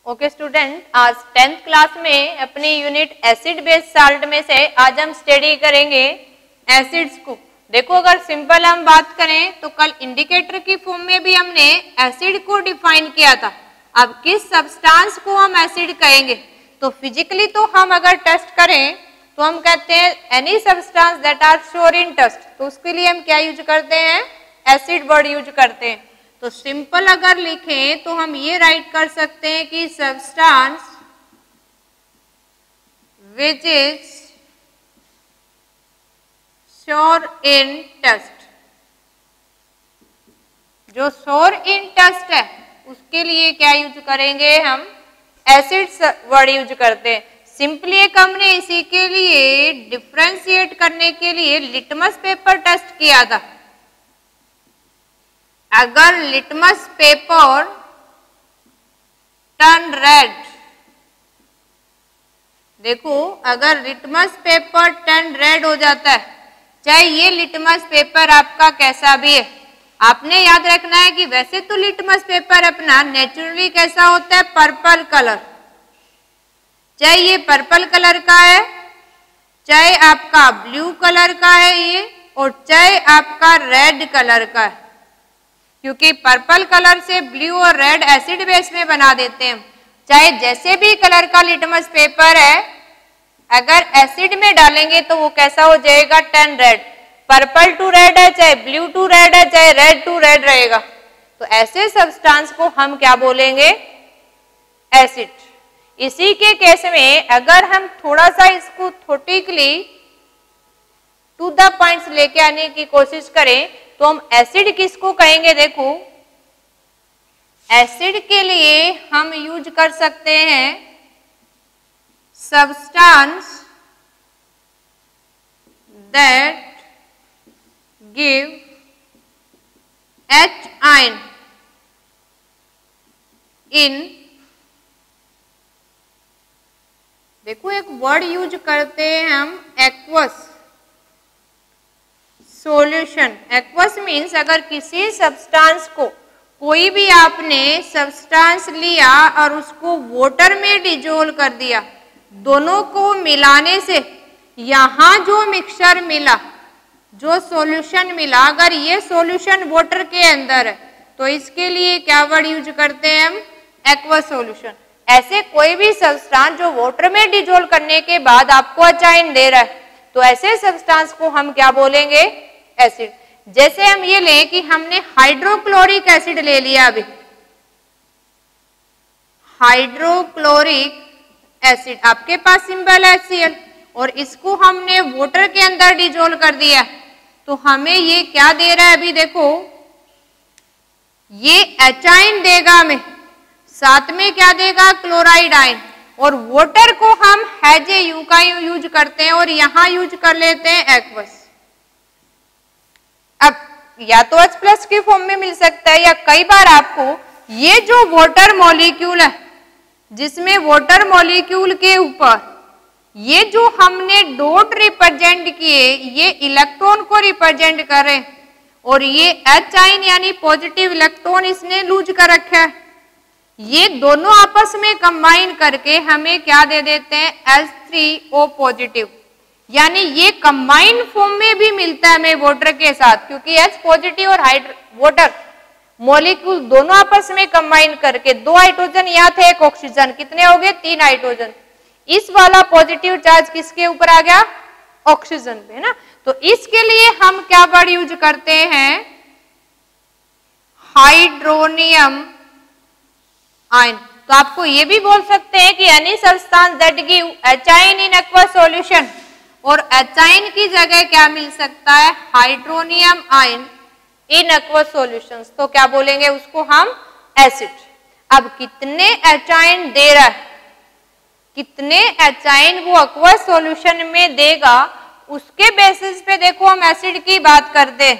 Okay student, आज 10th class में अपनी यूनिट एसिड बेस साल्ट में से आज हम स्टडी करेंगे एसिड्स को। देखो, अगर सिंपल हम बात करें तो कल इंडिकेटर की फॉर्म में भी हमने एसिड को डिफाइन किया था। अब किस सब्सटेंस को हम एसिड कहेंगे? तो फिजिकली तो हम अगर टेस्ट करें तो हम कहते हैं any substance that are sour in taste, तो उसके लिए हम क्या यूज करते हैं? एसिड वर्ड यूज करते हैं। तो सिंपल अगर लिखें तो हम ये राइट कर सकते हैं कि substance which is sour in taste, जो श्योर इन टेस्ट है उसके लिए क्या यूज करेंगे? हम एसिड वर्ड यूज करते हैं। सिंपली एक हमने इसी के लिए डिफ्रेंशिएट करने के लिए लिटमस पेपर टेस्ट किया था। अगर लिटमस पेपर टर्न रेड, देखो अगर लिटमस पेपर टर्न रेड हो जाता है, चाहे ये लिटमस पेपर आपका कैसा भी है, आपने याद रखना है कि वैसे तो लिटमस पेपर अपना नेचुरली कैसा होता है? Purple colour. चाहे ये पर्पल कलर का है, चाहे आपका ब्लू कलर का है ये, और चाहे आपका रेड कलर का है, क्योंकि पर्पल कलर से ब्लू और रेड एसिड बेस में बना देते हैं। चाहे जैसे भी कलर का लिटमस पेपर है, अगर एसिड में डालेंगे तो वो कैसा हो जाएगा? Turn red. Purple to red है, चाहे ब्लू टू रेड है, चाहे रेड टू रेड रहेगा। तो ऐसे सब्सटेंस को हम क्या बोलेंगे? एसिड। इसी के केस में अगर हम थोड़ा सा इसको थोटिकली टू द पॉइंट्स लेके आने की कोशिश करें तो हम एसिड किसको कहेंगे? देखो, एसिड के लिए हम यूज कर सकते हैं substance that give H ion इन, देखो एक वर्ड यूज करते हैं हम एक्वस सॉल्यूशन। एक्वस मीन्स अगर किसी सब्सटेंस को, कोई भी आपने सब्सटेंस लिया और उसको वाटर में डिजोल्व कर दिया, दोनों को मिलाने से यहाँ जो मिक्सचर मिला, जो सॉल्यूशन मिला, अगर ये सॉल्यूशन वाटर के अंदर है तो इसके लिए क्या वर्ड यूज करते हैं हम? Aqueous solution. ऐसे कोई भी सब्सटेंस जो वाटर में डिजोल्व करने के बाद आपको अचाइन दे रहा है, तो ऐसे सब्सटेंस को हम क्या बोलेंगे? एसिड। जैसे हम ये लें कि हमने हाइड्रोक्लोरिक एसिड ले लिया, अभी हाइड्रोक्लोरिक एसिड, आपके पास सिंबल है HCl, और इसको हमने वाटर के अंदर डिजोल्व कर दिया, तो हमें ये क्या दे रहा है? अभी देखो, ये एचाइन देगा हमें, साथ में क्या देगा? Chloride ion. और वाटर को हम HAU का यूज करते हैं और यहां यूज कर लेते हैं एक्वस। अब या तो H+ की फॉर्म में मिल सकता है, या कई बार आपको ये जो वाटर मॉलिक्यूल है, जिसमें वाटर मॉलिक्यूल के ऊपर ये जो हमने डॉट रिप्रेजेंट किए, ये इलेक्ट्रॉन को रिप्रेजेंट कर रहे हैं, और ये H आयन यानी पॉजिटिव इलेक्ट्रॉन इसने लूज कर रखा है, ये दोनों आपस में कंबाइन करके हमें क्या दे देते हैं? H3O positive. यानी ये कंबाइन फॉर्म में भी मिलता है हमें वाटर के साथ, क्योंकि H पॉजिटिव और वाटर मॉलिक्यूल दोनों आपस में कंबाइन करके, 2 हाइड्रोजन यहाँ थे, 1 ऑक्सीजन, कितने हो गए? 3 हाइड्रोजन। इस वाला पॉजिटिव चार्ज किसके ऊपर आ गया? ऑक्सीजन पे, है ना। तो इसके लिए हम क्या वर्ड यूज करते हैं? Hydronium ion. तो आपको ये भी बोल सकते हैं कि any substance that give H ion in aqueous solution, और H आयन की जगह क्या मिल सकता है? Hydronium ion in aqueous solutions. तो क्या बोलेंगे उसको हम? एसिड। अब कितने H आयन दे रहा है, कितने H आयन वो एक्वस सॉल्यूशन में देगा, उसके बेसिस पे देखो हम एसिड की बात करते हैं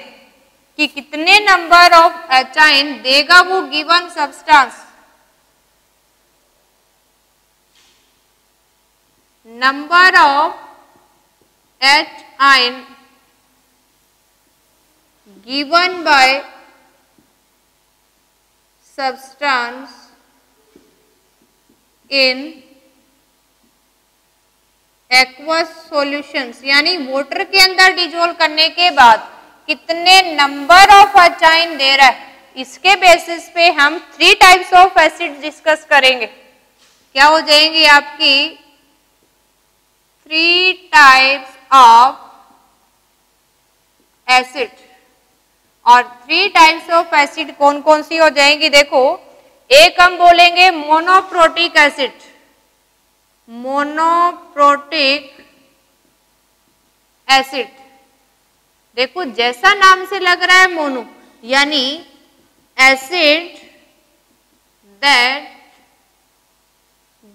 कि कितने नंबर ऑफ H आयन देगा वो given substance. Number of H ion given by substance in aqueous solutions, यानी वाटर के अंदर डिजोल्व करने के बाद कितने नंबर ऑफ अचाइन दे रहा है, इसके बेसिस पे हम 3 टाइप्स ऑफ एसिड डिस्कस करेंगे। क्या हो जाएंगी आपकी 3 टाइप्स ऑफ एसिड। और 3 टाइप्स ऑफ एसिड कौन कौन सी हो जाएंगी, देखो एक हम बोलेंगे मोनोप्रोटिक एसिड, मोनोप्रोटिक एसिड। देखो जैसा नाम से लग रहा है मोनो, यानी acid that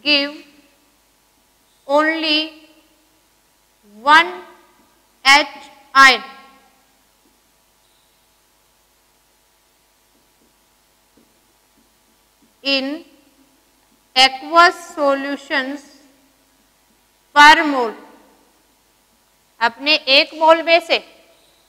give only 1 H ion। in aqueous solutions पर मोल। अपने एक मोल में से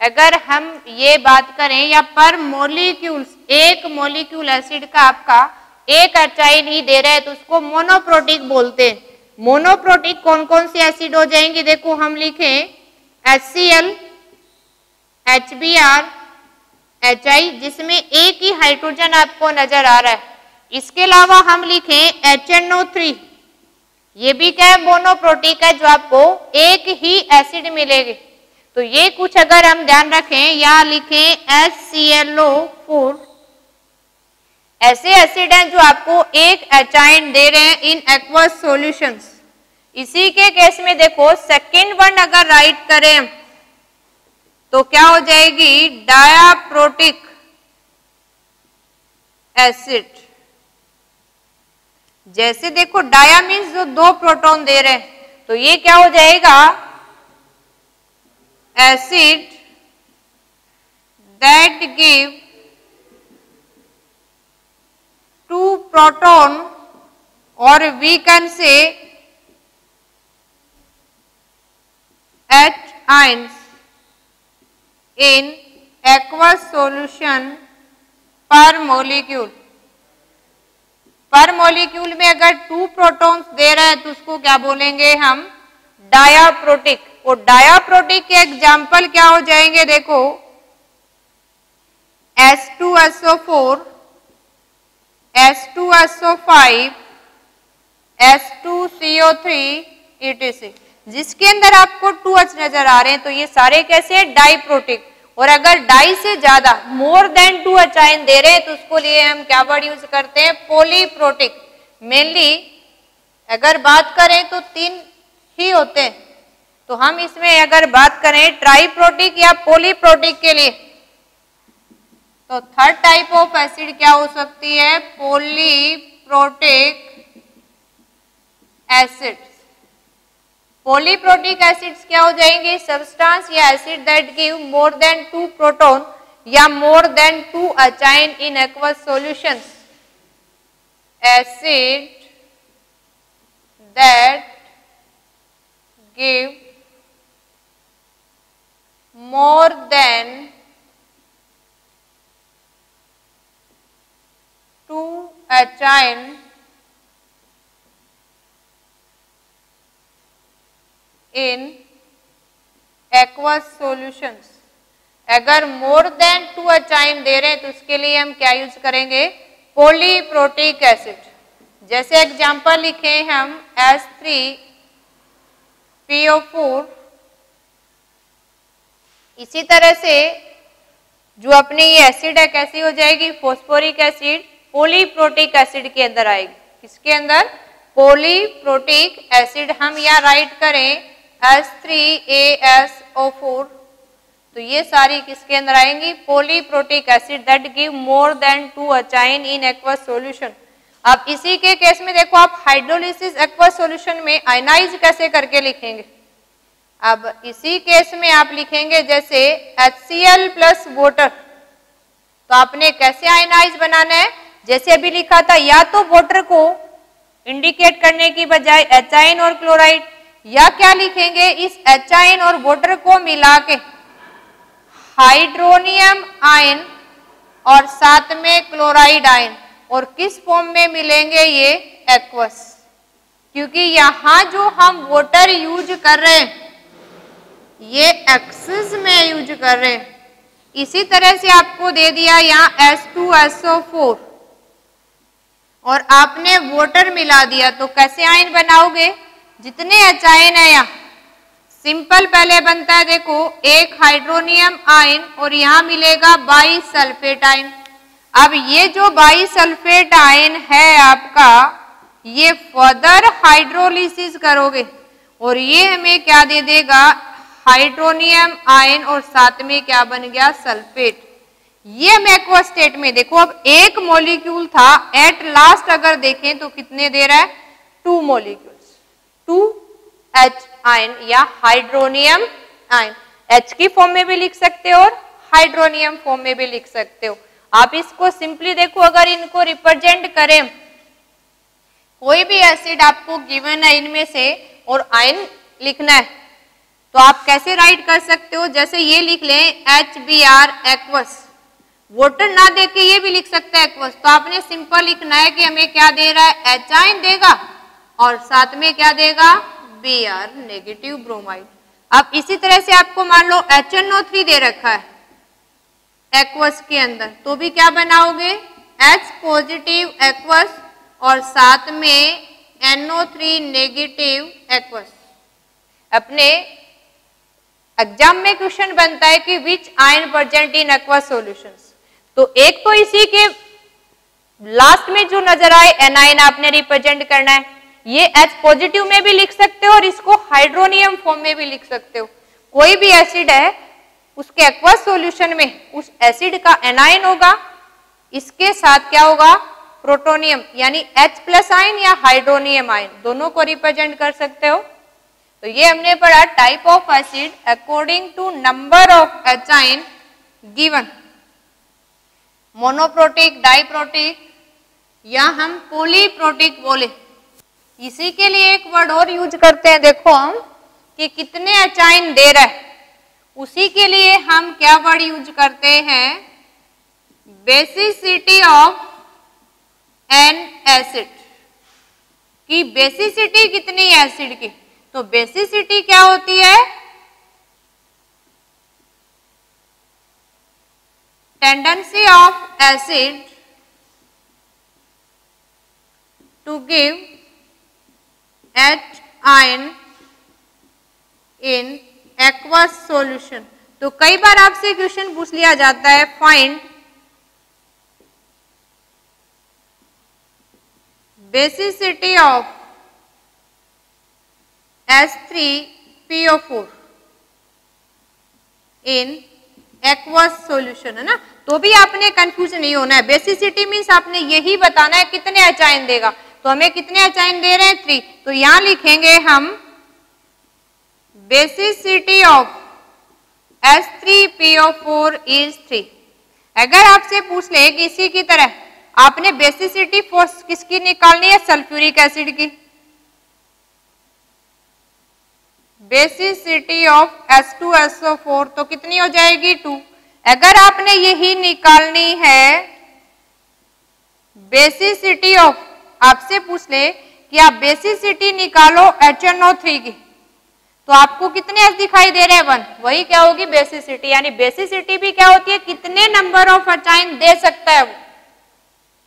अगर हम ये बात करें, या पर मोलिक्यूल्स, एक मोलिक्यूल एसिड का आपका एक एचाइन ही दे रहे हैं तो उसको मोनोप्रोटिक बोलते हैं। मोनोप्रोटिक कौन कौन सी एसिड हो जाएंगी, देखो हम लिखें HCl, HBr, HI, जिसमें एक ही हाइड्रोजन आपको नजर आ रहा है। इसके अलावा हम लिखें HNO3, ये भी क्या है, मोनोप्रोटिक है, जो आपको एक ही एसिड मिलेगी। तो ये कुछ अगर हम ध्यान रखें, या लिखें HClO4, ऐसे एसिड हैं जो आपको एक एचाइन दे रहे हैं इन एक्वस सॉल्यूशंस। इसी के केस में देखो सेकेंड वन अगर राइट करें तो क्या हो जाएगी, डायाप्रोटिक एसिड। जैसे देखो डाया मीन्स जो 2 प्रोटॉन दे रहे हैं, तो ये क्या हो जाएगा, एसिड दैट गिव 2 प्रोटॉन, और we can say H ions in aqueous solution per molecule. Per molecule में अगर 2 प्रोटॉन्स दे रहे हैं तो उसको क्या बोलेंगे हम, डायाप्रोटिक। और डायाप्रोटिक के एग्जाम्पल क्या हो जाएंगे, देखो H2SO4, H2SO5, H2CO3 etc, जिसके अंदर आपको 2H नजर आ रहे हैं, तो ये सारे कैसे, डाइप्रोटिक। और अगर डाई से ज्यादा मोर देन 2 अचाइन दे रहे हैं तो उसको लिए हम क्या वर्ड यूज करते हैं, पॉलीप्रोटिक। मेनली अगर बात करें तो 3 ही होते हैं, तो हम इसमें अगर बात करें ट्राइप्रोटिक या पॉलीप्रोटिक के लिए, तो थर्ड टाइप ऑफ एसिड क्या हो सकती है, पॉलीप्रोटिक एसिड। पॉलीप्रोटिक एसिड्स क्या हो जाएंगे, सब्सटेंस या acid that give more than 2 proton या more than 2 H ion in aqueous solutions. Acid that give more than 2 H ion in aqueous solutions. अगर मोर देन 2 अचाइन दे रहे हैं तो उसके लिए हम क्या यूज करेंगे, पॉलीप्रोटिक एसिड। जैसे एग्जांपल लिखे हम H3PO4। इसी तरह से जो अपनी ये एसिड है कैसी हो जाएगी, फॉस्फोरिक एसिड पॉलीप्रोटिक एसिड के अंदर आएगी। किसके अंदर, पॉलीप्रोटिक एसिड। हम यहाँ राइट करें H3ASO4, तो ये सारी किसके अंदर आएंगी, polyprotic acid that give more than 2 H ion in aqueous solution. अब इसी के केस में देखो आप हाइड्रोलिसिस एक्वस सॉल्यूशन में आयनाइज कैसे करके लिखेंगे। अब इसी केस में आप लिखेंगे जैसे HCl प्लस वाटर, तो आपने कैसे आयनाइज बनाना है, जैसे अभी लिखा था, या तो वाटर को इंडिकेट करने की बजाय एचाइन और क्लोराइड, या क्या लिखेंगे, इस एचाइन और वाटर को मिला के हाइड्रोनियम आयन और साथ में क्लोराइड आयन, और किस फॉर्म में मिलेंगे, ये एक्वस। क्योंकि यहाँ जो हम वाटर यूज कर रहे हैं ये एक्सेस में यूज कर रहे हैं। इसी तरह से आपको दे दिया यहाँ H2SO4 और आपने वाटर मिला दिया, तो कैसे आयन बनाओगे? जितने H आयन है यहाँ सिंपल पहले बनता है, देखो एक हाइड्रोनियम आयन और यहाँ मिलेगा बाईसल्फेट आयन। अब ये जो बाईसल्फेट आयन है आपका, ये फर्दर हाइड्रोलिसिस करोगे और ये हमें क्या दे देगा? हाइड्रोनियम आयन और साथ में क्या बन गया? सल्फेट। ये हम एक्वस स्टेट में देखो, अब एक मॉलिक्यूल था, एट लास्ट अगर देखें तो कितने दे रहा है? 2 मॉलिक्यूल्स, 2H आयन या हाइड्रोनियम आयन। H की फॉर्म में भी लिख सकते हो और हाइड्रोनियम फॉर्म में भी लिख सकते हो। आप इसको सिंपली देखो, अगर इनको रिप्रेजेंट करें, कोई भी एसिड आपको गिवन है इनमें से और आयन लिखना है, तो आप कैसे राइट कर सकते हो? जैसे ये लिख लें HBr एक्वस, वाटर ना देके ये भी लिख सकते हैं एक्वस, तो आपने सिंपल लिखना है कि हमें क्या दे रहा है? H आयन देगा और साथ में क्या देगा? Br negative bromide. अब इसी तरह से आपको मान लो HNO3 दे रखा है एक्वस के अंदर, तो भी क्या बनाओगे? H पॉजिटिव एक्वस और साथ में NO3 नेगेटिव एक्वस। अपने एग्जाम में क्वेश्चन बनता है कि विच ion present in aqueous solutions, तो एक तो इसी के लास्ट में जो नजर आए एनाइन आपने रिप्रेजेंट करना है। ये H पॉजिटिव में भी लिख सकते हो और इसको हाइड्रोनियम फॉर्म में भी लिख सकते हो। कोई भी एसिड है उसके एक्वस सॉल्यूशन में उस एसिड का एनाइन होगा, इसके साथ क्या होगा? प्रोटोनियम, यानी H+ आयन या हाइड्रोनियम आयन, दोनों को रिप्रेजेंट कर सकते हो। तो ये हमने पढ़ा type of acid according to number of H ion given, monoprotic, diprotic या हम पॉलीप्रोटिक बोले। इसी के लिए एक वर्ड और यूज करते हैं, देखो हम कि कितने H आयन दे रहा है, उसी के लिए हम क्या वर्ड यूज करते हैं? बेसिसिटी ऑफ एन एसिड, कि बेसिसिटी कितनी है एसिड की। तो बेसिसिटी क्या होती है? Tendency of acid to give H ion in aqueous solution. तो कई बार आपसे क्वेश्चन पूछ लिया जाता है, find basicity of H3PO4 in aqueous solution, है ना। तो भी आपने कंफ्यूज नहीं होना है। बेसिसिटी मीन्स आपने यही बताना है कितने H आयन देगा। तो हमें कितने H आयन दे रहे हैं? 3। तो यहां लिखेंगे हम बेसिसिटी ऑफ H3PO4 इज 3। अगर आपसे पूछ ले कि इसी की तरह आपने बेसिसिटी किसकी निकालनी है? सल्फ्यूरिक एसिड की। बेसिसिटी ऑफ H2SO4 तो कितनी हो जाएगी? 2। अगर आपने यही निकालनी है बेसिसिटी ऑफ, आपसे पूछ ले कि आप बेसिसिटी निकालो HNO3 की, तो आपको कितने H दिखाई दे रहे हैं? 1। वही क्या होगी? बेसिसिटी। यानी बेसिसिटी भी क्या होती है? कितने नंबर ऑफ H आयन दे सकता है वो,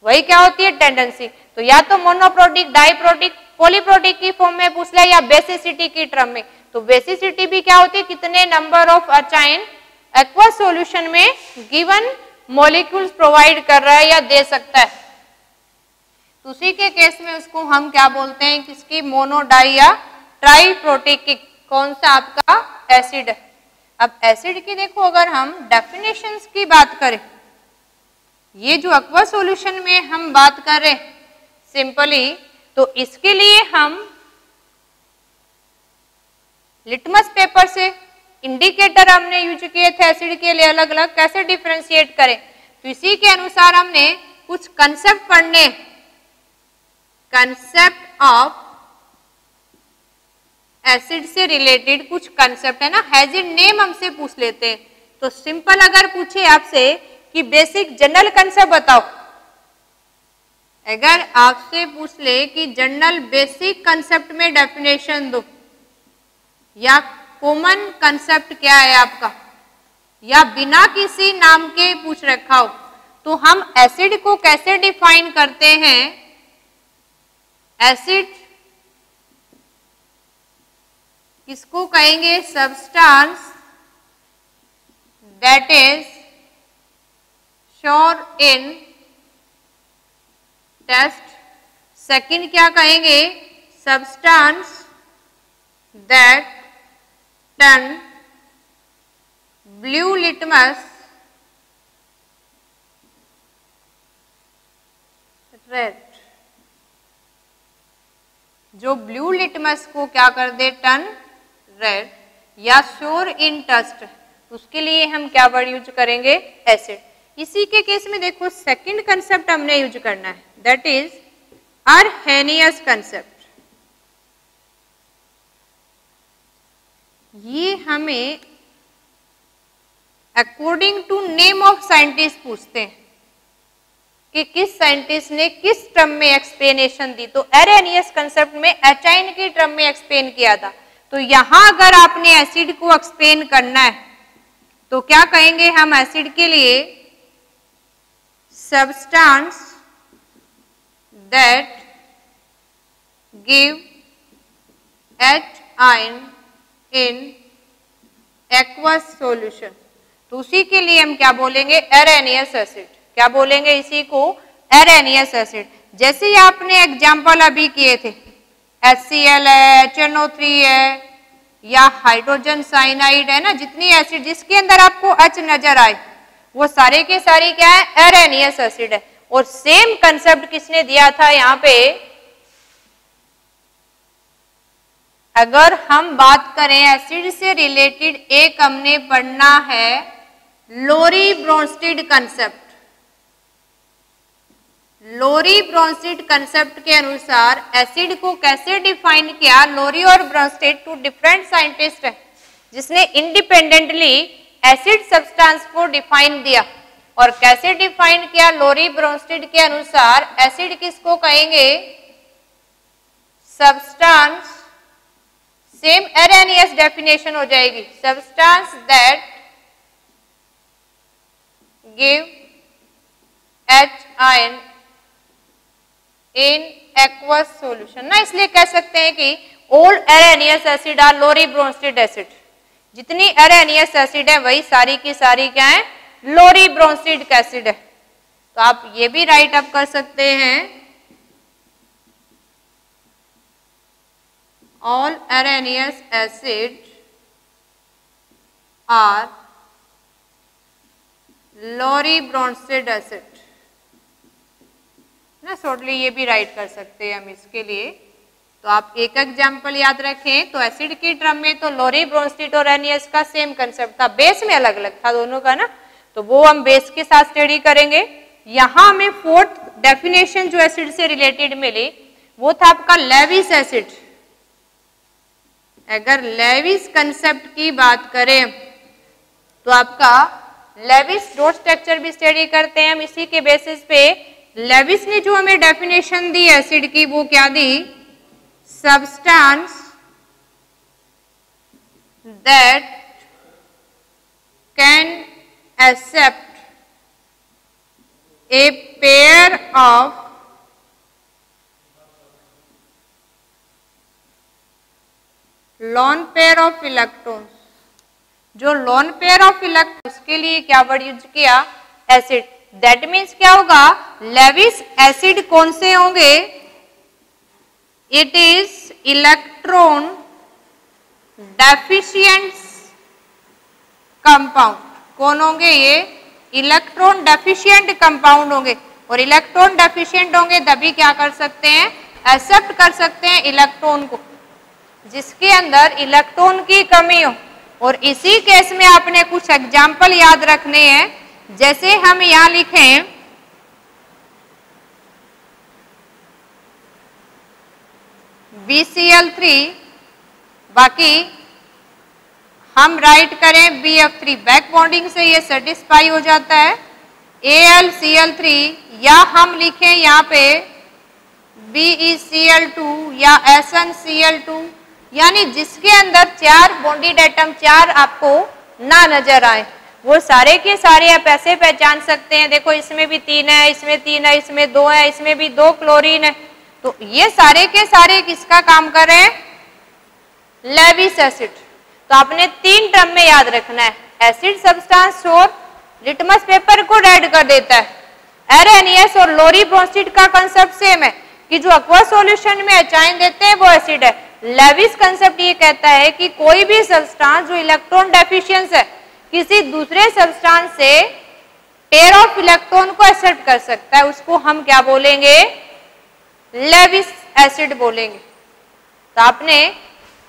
वही क्या होती है? टेंडेंसी। तो या तो मोनोप्रोटिक, डाइप्रोटिक, पॉलीप्रोटिक की फॉर्म में पूछ ले या बेसिसिटी की टर्म में। तो बेसिसिटी भी क्या होती है? कितने number of H ion aqueous solution में गिवन मॉलिक्यूल्स प्रोवाइड कर रहा है या दे सकता है। तो उसी के केस में उसको हम क्या बोलते हैं? किसकी? मोनो, डाई या ट्राइप्रोटिक की कौन सा आपका एसिड है। अब एसिड की देखो, अगर हम डेफिनेशंस की बात करें, ये जो एक्वस सॉल्यूशन में हम बात कर रहे हैं सिंपली, तो इसके लिए हम लिटमस पेपर से इंडिकेटर हमने यूज किए थे एसिड के लिए अलग अलग, कैसे डिफरेंशिएट करें। तो इसी के अनुसार हमने कुछ कंसेप्ट पढ़ने, कंसेप्ट ऑफ एसिड से रिलेटेड कुछ कंसेप्ट है ना, एसिड नेम हमसे पूछ लेते हैं। तो सिंपल अगर पूछे आपसे कि बेसिक जनरल कंसेप्ट बताओ अगर आपसे पूछ ले कि जनरल बेसिक कंसेप्ट में डेफिनेशन दो या कॉमन कंसेप्ट क्या है आपका, या बिना किसी नाम के पूछ रखा हो, तो हम एसिड को कैसे डिफाइन करते हैं? एसिड किसको कहेंगे? Substance that is sour in taste. Second क्या कहेंगे? Substance that turn blue litmus red, जो ब्लू लिटमस को क्या कर दे? Turn red. या श्योर इन टेस्ट, उसके लिए हम क्या वर्ड यूज करेंगे? एसिड। इसी के केस में देखो सेकंड कंसेप्ट हमने यूज करना है, दैट इज अर्हेनियस कंसेप्ट। ये हमें according to name of scientist पूछते हैं कि किस साइंटिस्ट ने किस टर्म में एक्सप्लेनेशन दी। तो अर्हेनियस कंसेप्ट में एचाइन की टर्म में एक्सप्लेन किया था। तो यहां अगर आपने एसिड को एक्सप्लेन करना है तो क्या कहेंगे हम एसिड के लिए? Substance that give H ion in aqueous solution. तो उसी के लिए हम क्या बोलेंगे? अर्हेनियस एसिड। क्या बोलेंगे इसी को? अर्हेनियस एसिड। जैसे ही आपने एग्जाम्पल अभी किए थे, HCl है, HNO3 है, या हाइड्रोजन साइनाइड है ना, जितनी एसिड जिसके अंदर आपको H नजर आए वो सारे के सारे क्या है? अर्हेनियस एसिड है। और सेम कंसेप्ट किसने दिया था यहाँ पे? अगर हम बात करें एसिड से रिलेटेड, एक हमने पढ़ना है लोरी ब्रोंस्टेड कंसेप्ट। लोरी ब्रोंस्टेड कंसेप्ट के अनुसार एसिड को कैसे डिफाइन किया? लोरी और ब्रोंस्टेड टू डिफरेंट साइंटिस्ट है जिसने इंडिपेंडेंटली एसिड सब्सटेंस को डिफाइन दिया। और कैसे डिफाइन किया? लोरी ब्रोंस्टेड के अनुसार एसिड किसको कहेंगे? सब्सटेंस, सेम अर्हेनियस डेफिनेशन हो जाएगी, substance that give H ion in aqueous solution ना। इसलिए कह सकते हैं कि all Arrhenius acid are Lowry Bronsted acid. जितनी अर्हेनियस एसिड है वही सारी की सारी क्या है? लोरी ब्रोंस्टेड एसिड है। तो आप ये भी राइट अप कर सकते हैं, all Arrhenius acid are Lowry Bronsted acid ना। शॉर्टली ये भी राइट कर सकते हैं हम इसके लिए। तो आप एक एग्जाम्पल याद रखें। तो एसिड की टर्म में तो लोरी ब्रोंस्टेड और अर्हेनियस का सेम कंसेप्ट था, बेस में अलग अलग था दोनों का ना, तो वो हम बेस के साथ स्टडी करेंगे। यहां हमें फोर्थ डेफिनेशन जो एसिड से रिलेटेड मिली वो था आपका लेविस एसिड। अगर लेविस कंसेप्ट की बात करें तो आपका लेविस डॉट स्ट्रक्चर भी स्टडी करते हैं हम। इसी के बेसिस पे लेविस ने जो हमें डेफिनेशन दी एसिड की वो क्या दी? Substance that can accept a pair of lone pair of electrons. जो लॉन पेयर ऑफ इलेक्ट्रॉन, उसके लिए क्या वर्ड यूज किया? एसिड। दैट मीन्स क्या होगा? लेविस एसिड कौन से होंगे? It is electron deficient compound. कौन होंगे ये? इलेक्ट्रॉन डेफिशिएंट कंपाउंड होंगे। और इलेक्ट्रॉन डेफिशिएंट होंगे तभी क्या कर सकते हैं? एक्सेप्ट कर सकते हैं इलेक्ट्रॉन को, जिसके अंदर इलेक्ट्रॉन की कमी हो। और इसी केस में आपने कुछ एग्जाम्पल याद रखने हैं। जैसे हम यहां लिखें BCl3, बाकी हम राइट करें BF3, बैक बॉन्डिंग से ये सेटिस्फाई हो जाता है। AlCl3, या हम लिखें यहाँ पे BeCl2 या SnCl2, यानी जिसके अंदर 4 बॉन्डेड एटम 4 आपको ना नजर आए, वो सारे के सारे आप ऐसे पहचान सकते हैं। देखो इसमें भी 3 है, इसमें 3 है, इसमें 2 है, इसमें भी 2 क्लोरीन है। तो ये सारे के सारे किसका काम कर रहे हैं? Lewis acid. तो आपने 3 टर्म में याद रखना है, एसिड सब्सटेंस और लिटमस पेपर को रेड कर देता है। Arrhenius और लोरी ब्रोंस्टिड का कंसेप्ट सेम है कि जो एक्वा सॉल्यूशन में एचाइन देते हैं वो एसिड है। लेविस कंसेप्ट ये कहता है कि कोई भी सब्सटेंस जो इलेक्ट्रॉन डेफिशिएंस है किसी दूसरे सब्सटेंस से पेयर ऑफ इलेक्ट्रॉन को एक्सेप्ट कर सकता है, उसको हम क्या बोलेंगे? लेविस एसिड बोलेंगे। तो आपने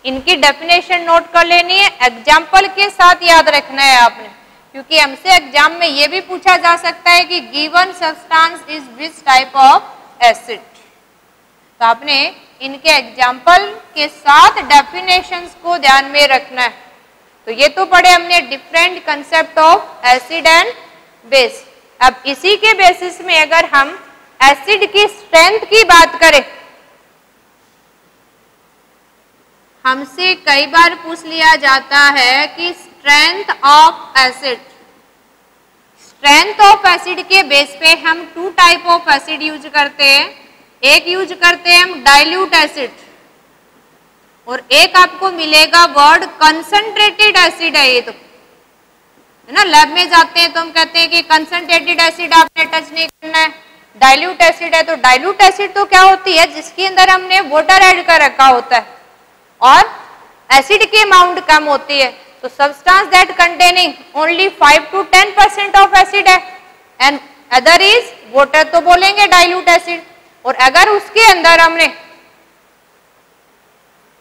इनकी डेफिनेशन नोट कर लेनी है, एग्जाम्पल के साथ याद रखना है आपने, क्योंकि हमसे एग्जाम में यह भी पूछा जा सकता है कि given substance is which type of acid. तो आपने इनके एग्जाम्पल के साथ डेफिनेशंस को ध्यान में रखना है। तो ये तो पढ़े हमने different concept of acid and base. अब इसी के बेसिस में अगर हम एसिड की स्ट्रेंथ की बात करें, हमसे कई बार पूछ लिया जाता है कि strength of acid, strength of acid के बेस पे हम 2 टाइप ऑफ एसिड यूज करते हैं। एक यूज करते हैं हम डाइल्यूट एसिड, और एक आपको मिलेगा वर्ड कंसंट्रेटेड एसिड है। ये तो है ना, लैब में जाते हैं तो हम कहते हैं कि कंसंट्रेटेड एसिड आपने टच नहीं करना है, डाइल्यूट एसिड है। तो डाइल्यूट एसिड तो क्या होती है? जिसके अंदर हमने वाटर ऐड कर रखा होता है और एसिड की अमाउंट कम होती है। तो substance that containing only 5 to 10% of acid है एंड अदर इज वाटर, तो बोलेंगे डाइल्यूट एसिड। और अगर उसके अंदर हमने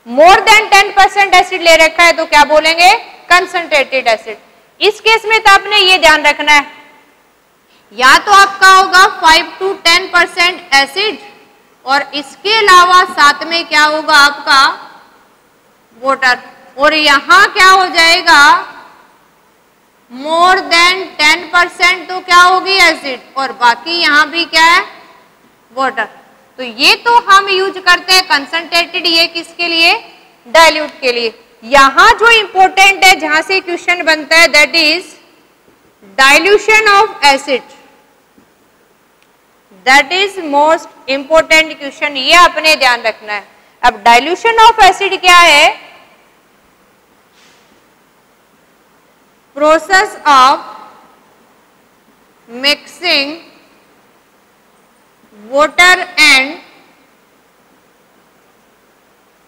मोर देन 10% एसिड ले रखा है तो क्या बोलेंगे? Concentrated acid. इस केस में तो आपने ये ध्यान रखना है, या तो आपका होगा 5 to 10% एसिड और इसके अलावा साथ में क्या होगा आपका? वाटर। और यहां क्या हो जाएगा? मोर देन 10% तो क्या होगी? एसिड, और बाकी यहां भी क्या है? वाटर। तो ये तो हम यूज करते हैं कंसंट्रेटेड, ये किसके लिए? डाइल्यूट के लिए। यहां जो इंपॉर्टेंट है जहां से क्वेश्चन बनता है that is dilution of acid, that is most important question, ये आपने ध्यान रखना है। अब डाइल्यूशन ऑफ एसिड क्या है? Process of mixing water and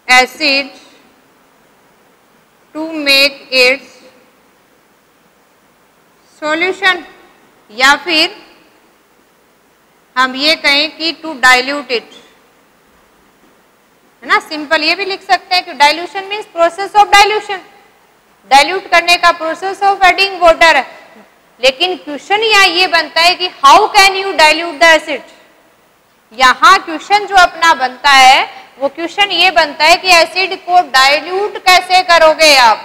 acid to make its solution, या फिर हम ये कहें कि टू डाइल्यूट इट, है ना, सिंपल ये भी लिख सकते हैं कि dilution means process of dilution, dilute करने का प्रोसेस ऑफ एडिंग वाटर है। लेकिन क्वेश्चन यहाँ ये बनता है कि how can you dilute the acid. यहाँ क्वेश्चन जो अपना बनता है वो क्वेश्चन ये बनता है कि एसिड को डाइल्यूट कैसे करोगे आप।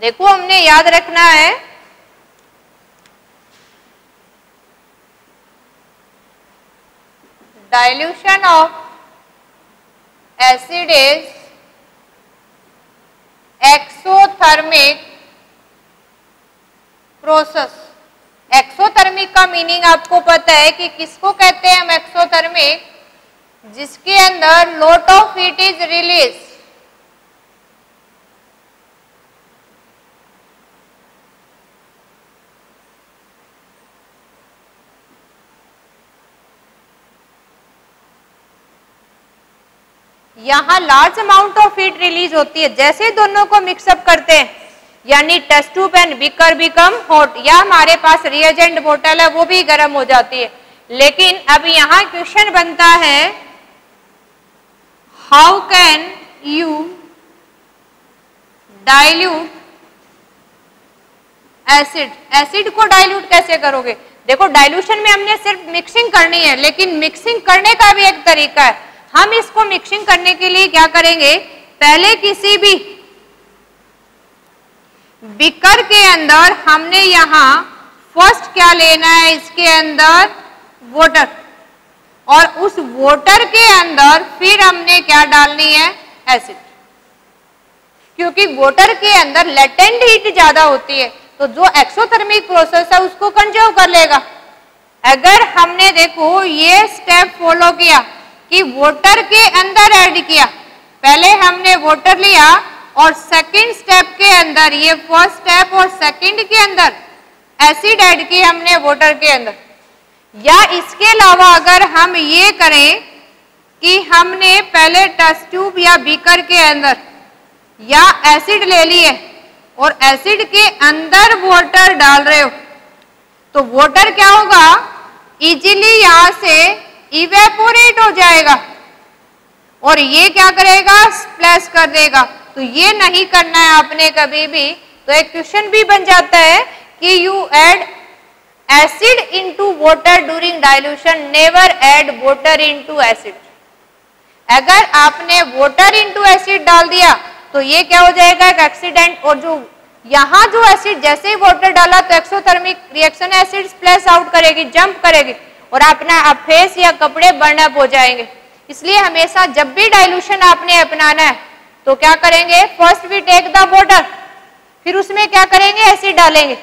देखो हमने याद रखना है dilution of acid is exothermic process. Exothermic का मीनिंग आपको पता है कि किसको कहते हैं हम एक्सोथर्मिक? जिसके अंदर lot of heat is release. यहां large amount of heat release होती है। जैसे दोनों को मिक्सअप करते हैं यानी test tube and beaker become hot, या हमारे पास रिएजेंट बोतल है वो भी गर्म हो जाती है। लेकिन अब यहां क्वेश्चन बनता है how can you dilute acid. Acid को डाइल्यूट कैसे करोगे? देखो डाइल्यूशन में हमने सिर्फ मिक्सिंग करनी है, लेकिन मिक्सिंग करने का भी एक तरीका है। हम इसको मिक्सिंग करने के लिए क्या करेंगे? पहले किसी भी बीकर के अंदर हमने यहां फर्स्ट क्या लेना है इसके अंदर, वाटर, और उस वाटर के अंदर फिर हमने क्या डालनी है, एसिड, क्योंकि वाटर के अंदर लेटेंट हीट ज्यादा होती है, तो जो एक्सोथर्मिक प्रोसेस है उसको कंजर्व कर लेगा। अगर हमने देखो ये स्टेप फॉलो किया कि वाटर के अंदर ऐड किया, पहले हमने वाटर लिया और सेकंड स्टेप के अंदर, ये फर्स्ट स्टेप और सेकंड के अंदर एसिड ऐड किया हमने वाटर के अंदर, या इसके अलावा अगर हम ये करें कि हमने पहले टेस्ट ट्यूब या बीकर के अंदर या एसिड ले लिए और एसिड के अंदर वाटर डाल रहे हो, तो वाटर क्या होगा, इजीली यहां से इवेपोरेट हो जाएगा और ये क्या करेगा, स्प्लैश कर देगा। तो ये नहीं करना है आपने कभी भी। तो एक क्वेश्चन भी बन जाता है कि you add acid into water during dilution, never add water into acid. अगर आपने वाटर इनटू एसिड डाल दिया तो ये क्या हो जाएगा, एक एक्सीडेंट, और जो यहाँ जो एसिड जैसे ही वाटर डाला तो exothermic reaction acid splash out करेगी, जंप करेगी और अपना फेस या कपड़े बर्न अप हो जाएंगे। इसलिए हमेशा जब भी डाइल्यूशन आपने अपनाना है तो क्या करेंगे, first we take the water, फिर उसमें क्या करेंगे, एसिड डालेंगे।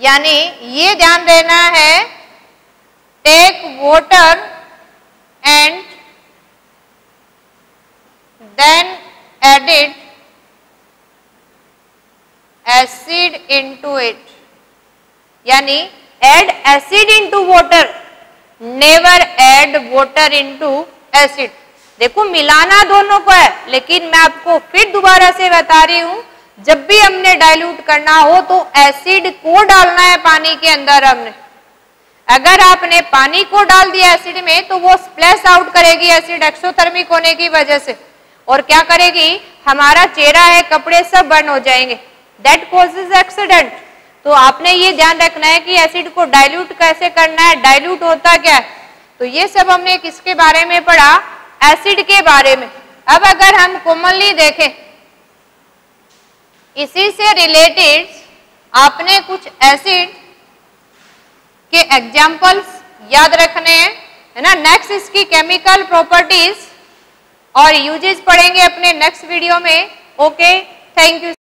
यानी ये ध्यान देना है, take water and then added acid into it, यानी add acid into water, never add water into acid. देखो मिलाना दोनों को है, लेकिन मैं आपको फिर दोबारा से बता रही हूं, जब भी हमने डाइल्यूट करना हो तो एसिड को डालना है पानी के अंदर हमने। अगर आपने पानी को डाल दिया एसिड में तो वो स्प्लैश आउट करेगी एसिड एक्सोथर्मिक होने की वजह से, और क्या करेगी, हमारा चेहरा है, कपड़े सब बर्न हो जाएंगे, दैट कॉजेज एक्सीडेंट। तो आपने ये ध्यान रखना है कि एसिड को डाइल्यूट कैसे करना है, डाइल्यूट होता क्या है। तो ये सब हमने किसके बारे में पढ़ा, एसिड के बारे में। अब अगर हम कॉमनली देखें, इसी से रिलेटेड आपने कुछ एसिड के एग्जाम्पल्स याद रखने हैं, है ना। नेक्स्ट इसकी केमिकल प्रॉपर्टीज और यूजेस पढ़ेंगे अपने नेक्स्ट वीडियो में। Okay, thank you.